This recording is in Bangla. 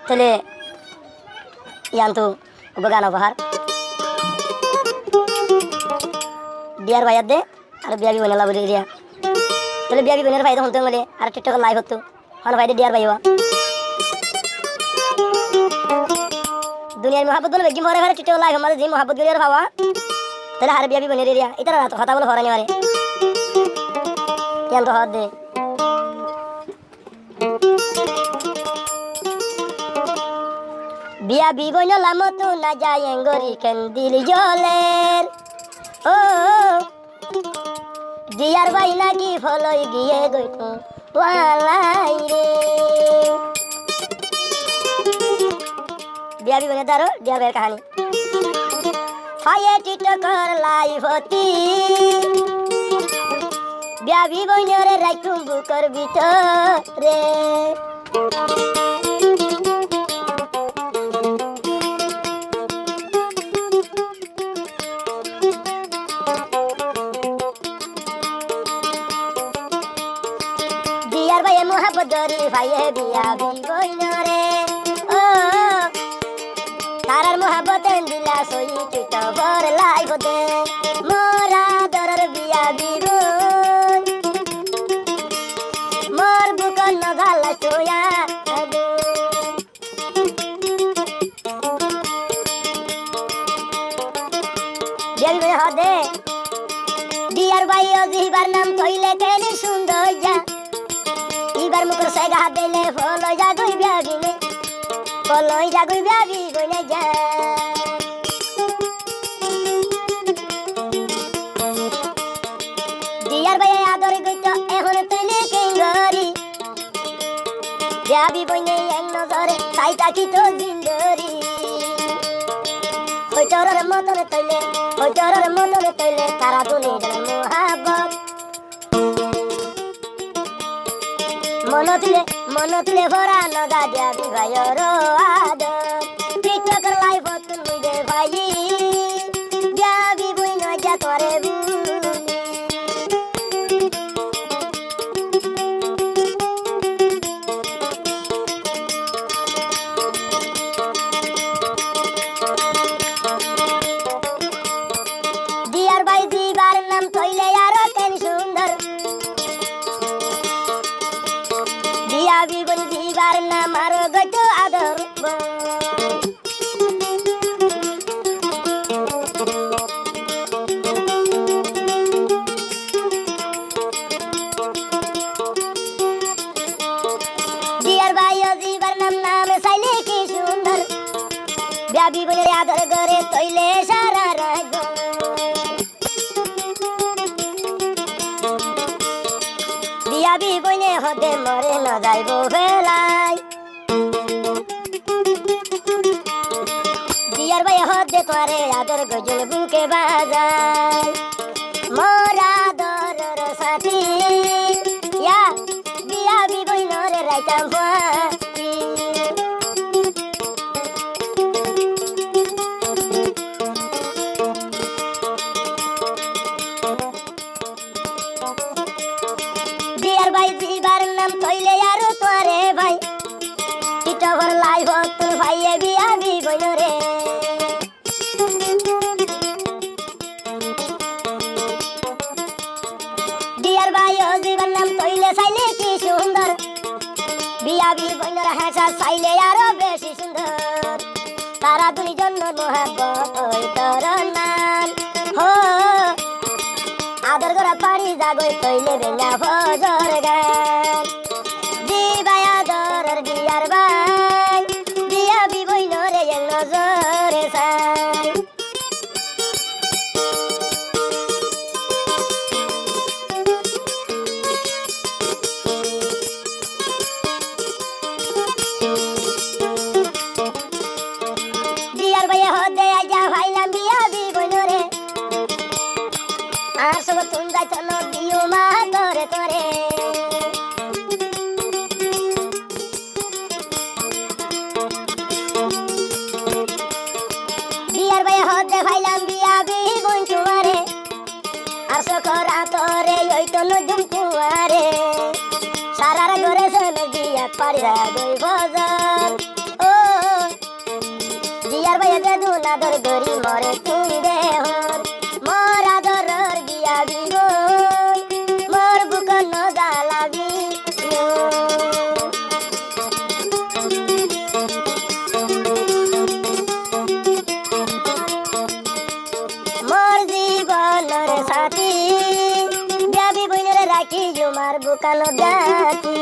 তাহলে ইয়ান্তু গান উপহার বিয়ার ভাইয়ার দে আর বিয়া বি বনে বলি দিয়া তাহলে বিয়া বি বনের ফায়দা হতো বলে আর টিকটক লাইভ হতো হন ভাইদে ডিয়ার ভাইয়া দুনিয়ার মহাব্বত বলে বেগি মরে ঘরে টিকটক লাইভ আমাদের যে মহাব্বত গিয়ে ভাবা তাহলে হারে বিয়া বি বনে দিয়া এটা কথা বলে হরানি মারে কেন তো হাত দে বিয়া বি বইনলাম তো না যায় এঙ্গরি কেন দিলি জলের ও ডিয়ার ভাই নাকি ফলই গিয়ে গইতো ওয়ালাই রে বিয়া বি বনে দারো ডিয়ার ভাইয়ের কাহিনী ফায়ে টিকটকর লাইভ হতি বিয়া বি বইনরে রাইতুম বুকর ভিতরে ডিয়ার ভাই মোহাব্বত দরি ভাইয়ে বিয়া বি বইনরে ও তারার মোহাব্বত দিলা সই টিকটকর লাইভ দে মোরা দরর বিয়া বি বই মোর বুকর নগালা সোয়া বিয়া বি বইনে হাত দে ডিয়ার ভাই অজিবার নাম কইলে কেনে সুন্দর যা ইবার মুখর সেগা দেলে ফলই জাগই বিয়া বিনে ফলই জাগই বিয়া বি বইনে যা ডিয়ার ভাই আদর গইতো এখন তইলে কেঙ্গরি বিয়া বি বইনে এক নজরে তাই তাকি তো জিন্দরি ওই চরর মতন তইলে তারা দুনিয়ার মোহাব্বত মন তুলে ভরা নগা দিয়া বি ভাইয়ের আদর টিকটকের লাইভ তুমি দে ভাই বিয়া বি বই নজা তোরে ডিয়ার ভাই দিবার নাম কইলে আরো কেন সুন্দর বিয়া বি বন দিবার নাম আরো গত আদর ডিয়ার ভাই দিবার নাম নামে চাইলে কি সুন্দর বিয়া বি বনে আদর করে তৈলে সারা রাগ বিয়া বি বইনে হতে মরে না যাইব ফেলাই ডিয়ার ভাই হতে তোরে আদর গজল বুকে বাজায় মোরা দরর সাথী ইয়া বিয়া বি বইনরে রাইতাম ফাঁকি ডিয়ার ভাই দিবার নাম কইলে আরো তোরে ভাই টিকটকর লাইভ তোর ভাইয়ে বিয়া বি বইনরে ডিয়ার ভাই দিবার নাম কইলে চাইলে কি সুন্দর বিয়া বি বইনর হাসা চাইলে আরো বেশি সুন্দর তারা দুই জন্য মোহাব্বত ওই তোর নাম হো আদর করা পারি জাগই তৈলে বেঙ্গা ফজর গান দি ভাই আদরের ডিয়ার ভাই বিয়া বি বইনরে এক নজরে চাই ডিয়ার ভাই হদে আইজা ভাইলাম বিয়া বি বইনরে আর সব তুন যাইত নদিও মা তোরে তোরে ডিয়ার ভাই হদে ভাইলাম বিয়া বি বইন তোমারে আর সকরা তোরে ওই তো নদুম তোমারে সারার ঘরে সনে দিয়া পারিরা গই বজন ও আদর গরি মরে তুমি দেহর মোর আদরর বিয়া বিবই মোর বুক ন জ্বালাবি মোর জীবনের সাথী বিয়া বিবইনরে রাখি আমার বুকানো গাতি